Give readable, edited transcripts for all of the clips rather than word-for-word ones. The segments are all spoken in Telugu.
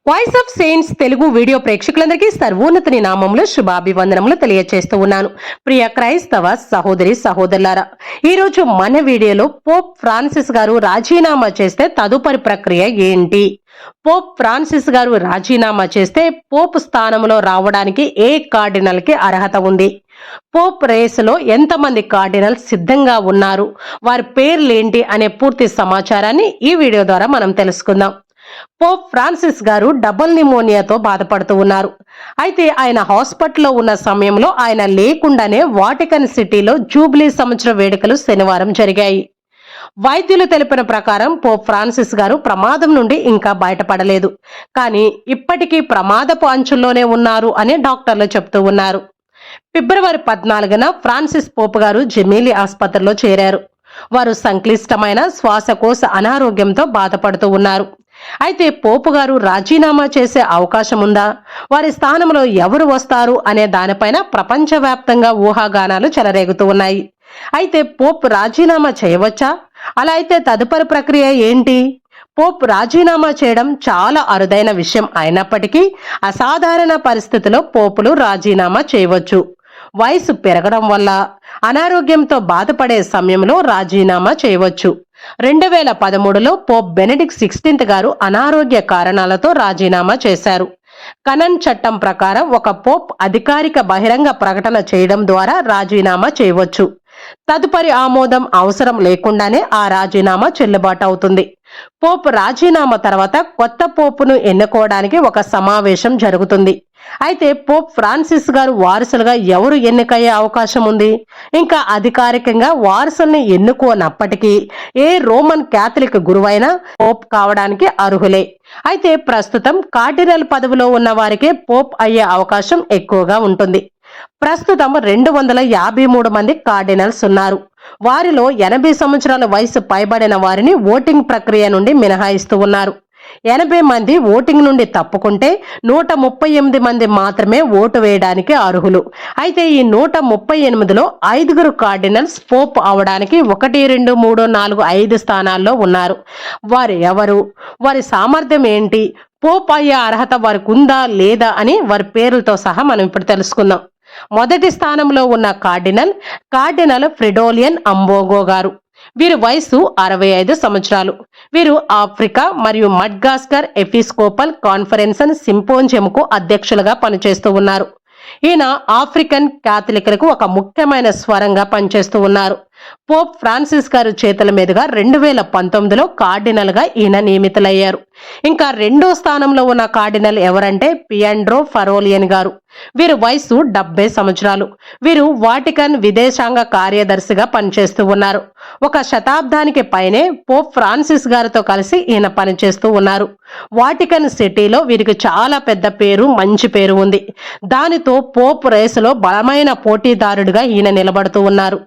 Voice of saints Telugu video ప్రేక్షకులందరికీ సర్వోన్నతుని నామములో శుభాభివందనములు తెలియజేస్తూ ఉన్నాను. ప్రియ క్రైస్తవ సహోదరి సహోదరులారా, ఈ రోజు మన వీడియోలో పోప్ ఫ్రాన్సిస్ గారు రాజీనామా చేస్తే తదుపరి ప్రక్రియ ఏంటి, పోప్ ఫ్రాన్సిస్ గారు రాజీనామా చేస్తే పోప్ స్థానంలో రావడానికి ఏ కార్డినల్ కి అర్హత ఉంది, పోప్ రేసులో ఎంతమంది కార్డినల్ సిద్ధంగా ఉన్నారు, వారి పేర్లేంటి అనే పూర్తి సమాచారాన్ని ఈ వీడియో ద్వారా మనం తెలుసుకుందాం. పోప్ ఫ్రాన్సిస్ గారు డబుల్ నిమోనియాతో బాధపడుతూ ఉన్నారు. అయితే ఆయన హాస్పిటల్లో ఉన్న సమయంలో ఆయన లేకుండానే వాటికన్ సిటీలో జూబ్లీ సంవత్సర వేడుకలు శనివారం జరిగాయి. వైద్యులు తెలిపిన ప్రకారం పోప్ ఫ్రాన్సిస్ గారు ప్రమాదం నుండి ఇంకా బయటపడలేదు, కానీ ఇప్పటికీ ప్రమాదపు అంచుల్లోనే ఉన్నారు అని డాక్టర్లు చెప్తూ ఉన్నారు. ఫిబ్రవరి 14న ఫ్రాన్సిస్ పోప్ గారు జెమీలీ ఆసుపత్రిలో చేరారు. వారు సంక్లిష్టమైన శ్వాసకోశ అనారోగ్యంతో బాధపడుతూ ఉన్నారు. అయితే పోపు గారు రాజీనామా చేసే అవకాశం ఉందా, వారి స్థానంలో ఎవరు వస్తారు అనే దానిపైన ప్రపంచవ్యాప్తంగా ఊహాగానాలు చెలరేగుతూ ఉన్నాయి. అయితే పోప్ రాజీనామా చేయవచ్చా, అలా అయితే తదుపరి ప్రక్రియ ఏంటి? పోప్ రాజీనామా చేయడం చాలా అరుదైన విషయం అయినప్పటికీ అసాధారణ పరిస్థితిలో పోపులు రాజీనామా చేయవచ్చు. వయసు పెరగడం వల్ల, అనారోగ్యంతో బాధపడే సమయంలో రాజీనామా చేయవచ్చు. 2013లో పోప్ బెనెడిక్ట్ 16 గారు అనారోగ్య కారణాలతో రాజీనామా చేశారు. కనన్ చట్టం ప్రకారం ఒక పోప్ అధికారిక బహిరంగ ప్రకటన చేయడం ద్వారా రాజీనామా చేయవచ్చు. తదుపరి ఆమోదం అవసరం లేకుండానే ఆ రాజీనామా చెల్లుబాటు అవుతుంది. పోప్ రాజీనామా తర్వాత కొత్త పోపును ఎన్నుకోవడానికి ఒక సమావేశం జరుగుతుంది. అయితే పోప్ ఫ్రాన్సిస్ గారు వారసులుగా ఎవరు ఎన్నికయ్యే అవకాశం ఉంది? ఇంకా అధికారికంగా వారసుల్ని ఎన్నుకోనప్పటికీ ఏ రోమన్ క్యాథలిక్ గురువైనా పోప్ కావడానికి అర్హులే. అయితే ప్రస్తుతం కార్డినల్ పదవిలో ఉన్న వారికే పోప్ అయ్యే అవకాశం ఎక్కువగా ఉంటుంది. ప్రస్తుతం 253 మంది కార్డినల్స్ ఉన్నారు. వారిలో 80 సంవత్సరాల వయసు పైబడిన వారిని ఓటింగ్ ప్రక్రియ నుండి మినహాయిస్తూ ఉన్నారు. 80 మంది ఓటింగ్ నుండి తప్పుకుంటే 138 మంది మాత్రమే ఓటు వేయడానికి అర్హులు. అయితే ఈ 138లో 5 కార్డినల్స్ పోప్ అవడానికి 1, 2, 3, 4, 5 స్థానాల్లో ఉన్నారు. వారు ఎవరు, వారి సామర్థ్యం ఏంటి, పోప్ అయ్యే అర్హత వారికి ఉందా లేదా అని వారి పేర్లతో సహా మనం ఇప్పుడు తెలుసుకుందాం. మొదటి స్థానంలో ఉన్న కార్డినల్ ఫ్రిడోలియన్ అంబోగో గారు. వీరి వయసు 65 సంవత్సరాలు. వీరు ఆఫ్రికా మరియు మడ్గాస్కర్ ఎపిస్కోపల్ కాన్ఫరెన్స్ సింపోజియంకు అధ్యక్షులుగా పనిచేస్తూ ఉన్నారు. ఈయన ఆఫ్రికన్ క్యాథలిక్లకు ఒక ముఖ్యమైన స్వరంగా పనిచేస్తూ ఉన్నారు. పోప్ ఫ్రాన్సిస్ గారు చేతుల మీదుగా 2019లో కార్డినల్ గా ఈయన నియమితులయ్యారు. ఇంకా రెండో స్థానంలో ఉన్న కార్డినల్ ఎవరంటే పియాండ్రో ఫరోలియన్ గారు. వీరి వయసు 70 సంవత్సరాలు. వీరు వాటికన్ విదేశాంగ కార్యదర్శిగా పనిచేస్తూ ఉన్నారు. 1 శతాబ్దానికి పైనే పోప్ ఫ్రాన్సిస్ గారితో కలిసి ఈయన పనిచేస్తూ ఉన్నారు. వాటికన్ సిటీలో వీరికి చాలా పెద్ద పేరు, మంచి పేరు ఉంది. దానితో పోప్ రేసులో బలమైన పోటీదారుడిగా ఈయన నిలబడుతూ ఉన్నారు.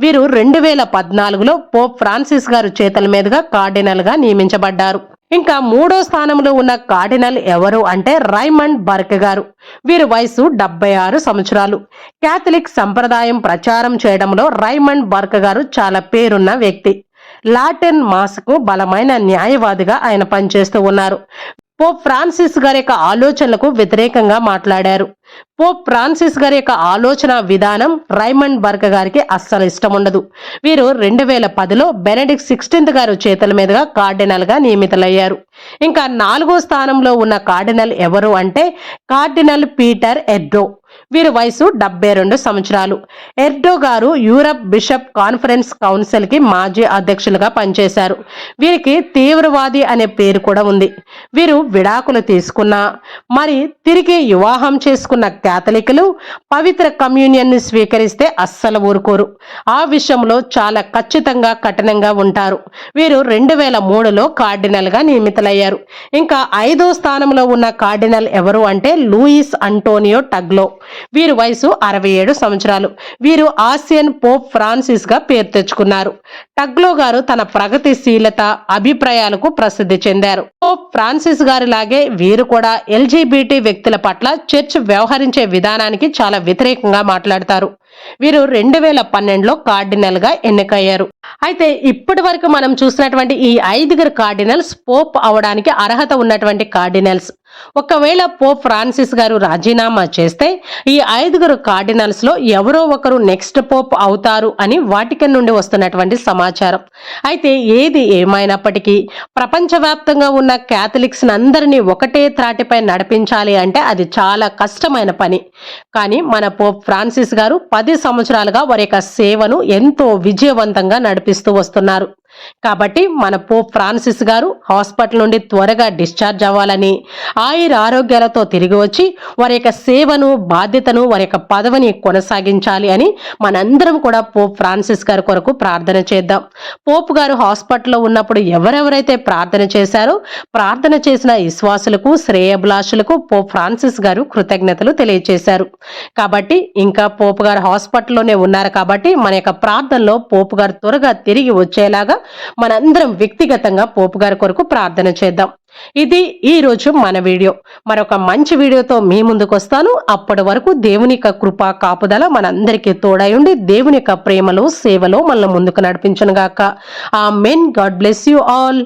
వీరు 2014లో పోప్ ఫ్రాన్సిస్ గారు చేతుల మీదుగా కార్డినల్ గా నియమించబడ్డారు. ఇంకా మూడో స్థానంలో ఉన్న కార్డినల్ ఎవరు అంటే రైమండ్ బర్క్ గారు. వీరి వయసు 76 సంవత్సరాలు. క్యాథలిక్ సంప్రదాయం ప్రచారం చేయడంలో రైమండ్ బర్క్ గారు చాలా పేరున్న వ్యక్తి. లాటిన్ మాస్కు బలమైన న్యాయవాదిగా ఆయన పనిచేస్తూ ఉన్నారు. పోప్ ఫ్రాన్సిస్ గారి యొక్క ఆలోచనలకు వ్యతిరేకంగా మాట్లాడారు. పోప్ ఫ్రాన్సిస్ గారి యొక్క ఆలోచన విధానం రైమండ్ బర్క్ గారికి అస్సలు ఇష్టం ఉండదు. వీరు 2010లో బెనెడిక్ట్ 16 గారు చేతుల మీదుగా కార్డినల్ గా నియమితులయ్యారు. ఇంకా 4వ స్థానంలో ఉన్న కార్డినల్ ఎవరు అంటే కార్డినల్ పీటర్ ఎర్డో. వీరి వయసు 72 సంవత్సరాలు. ఎర్డో గారు యూరప్ బిషప్ కాన్ఫరెన్స్ కౌన్సిల్ కి మాజీ అధ్యక్షులుగా పనిచేశారు. వీరికి తీవ్రవాది అనే పేరు కూడా ఉంది. వీరు విడాకులు తీసుకున్నా మరి తిరిగి వివాహం చేసుకున్న క్యాథలికులు పవిత్ర కమ్యూనియన్ ని స్వీకరిస్తే అస్సలు ఊరుకోరు. ఆ విషయంలో చాలా ఖచ్చితంగా కఠినంగా ఉంటారు. వీరు 2003లో కార్డినల్ గా నియమితులయ్యారు. ఇంకా 5వ స్థానంలో ఉన్న కార్డినల్ ఎవరు అంటే లూయిస్ అంటోనియో టగ్లో. వీరి వయసు 67 సంవత్సరాలు. వీరు ఆసియన్ పోప్ ఫ్రాన్సిస్ గా పేరు తెచ్చుకున్నారు. టగ్లో గారు తన ప్రగతిశీలత అభిప్రాయాలకు ప్రసిద్ధి చెందారు. పోప్ ఫ్రాన్సిస్ గారి లాగే వీరు కూడా LGBT వ్యక్తుల పట్ల చర్చ్ వ్యవహరించే విధానానికి చాలా వ్యతిరేకంగా మాట్లాడతారు. వీరు 2012లో కార్డినల్ గా ఎన్నికయ్యారు. అయితే ఇప్పటి వరకు మనం చూసినటువంటి ఈ 5 కార్డినల్స్ పోప్ అవడానికి అర్హత ఉన్నటువంటి కార్డినల్స్. ఒకవేళ పోప్ ఫ్రాన్సిస్ గారు రాజీనామా చేస్తే ఈ 5 కార్డినల్స్ లో ఎవరో ఒకరు నెక్స్ట్ పోప్ అవుతారు అని వాటికన్ నుండి వస్తున్నటువంటి సమాచారం. అయితే ఏది ఏమైనప్పటికీ ప్రపంచవ్యాప్తంగా ఉన్న క్యాథలిక్స్ అందరినీ ఒకటే త్రాటిపై నడిపించాలి అంటే అది చాలా కష్టమైన పని. కానీ మన పోప్ ఫ్రాన్సిస్ గారు 10 సంవత్సరాలుగా వారి యొక్క సేవను ఎంతో విజయవంతంగా నడిపిస్తూ వస్తున్నారు. కాబట్టి మన పోప్ ఫ్రాన్సిస్ గారు హాస్పిటల్ నుండి త్వరగా డిశ్చార్జ్ అవ్వాలని, ఆరోగ్యాలతో తిరిగి వచ్చి వారి యొక్క సేవను, బాధ్యతను, వారి యొక్క పదవిని కొనసాగించాలి అని మనందరం కూడా పోప్ ఫ్రాన్సిస్ గారి కొరకు ప్రార్థన చేద్దాం. పోప్ గారు హాస్పిటల్లో ఉన్నప్పుడు ఎవరెవరైతే ప్రార్థన చేశారో ప్రార్థన చేసిన విశ్వాసులకు, శ్రేయభిలాషులకు పోప్ ఫ్రాన్సిస్ గారు కృతజ్ఞతలు తెలియజేశారు. కాబట్టి ఇంకా పోప్ గారు హాస్పిటల్లోనే ఉన్నారు కాబట్టి మన యొక్క ప్రార్థనలో పోప్ గారు త్వరగా తిరిగి వచ్చేలాగా మనందరం వ్యక్తిగతంగా పోపు గారి కొరకు ప్రార్థన చేద్దాం. ఇది ఈ రోజు మన వీడియో. మరొక మంచి వీడియోతో మీ ముందుకు వస్తాను. అప్పటి వరకు దేవుని యొక్క కృప కాపుదల మనందరికీ తోడై ఉండి దేవుని యొక్క ప్రేమలో, సేవలో మనల్ని ముందుకు నడిపించును గాక. Amen. God bless you all.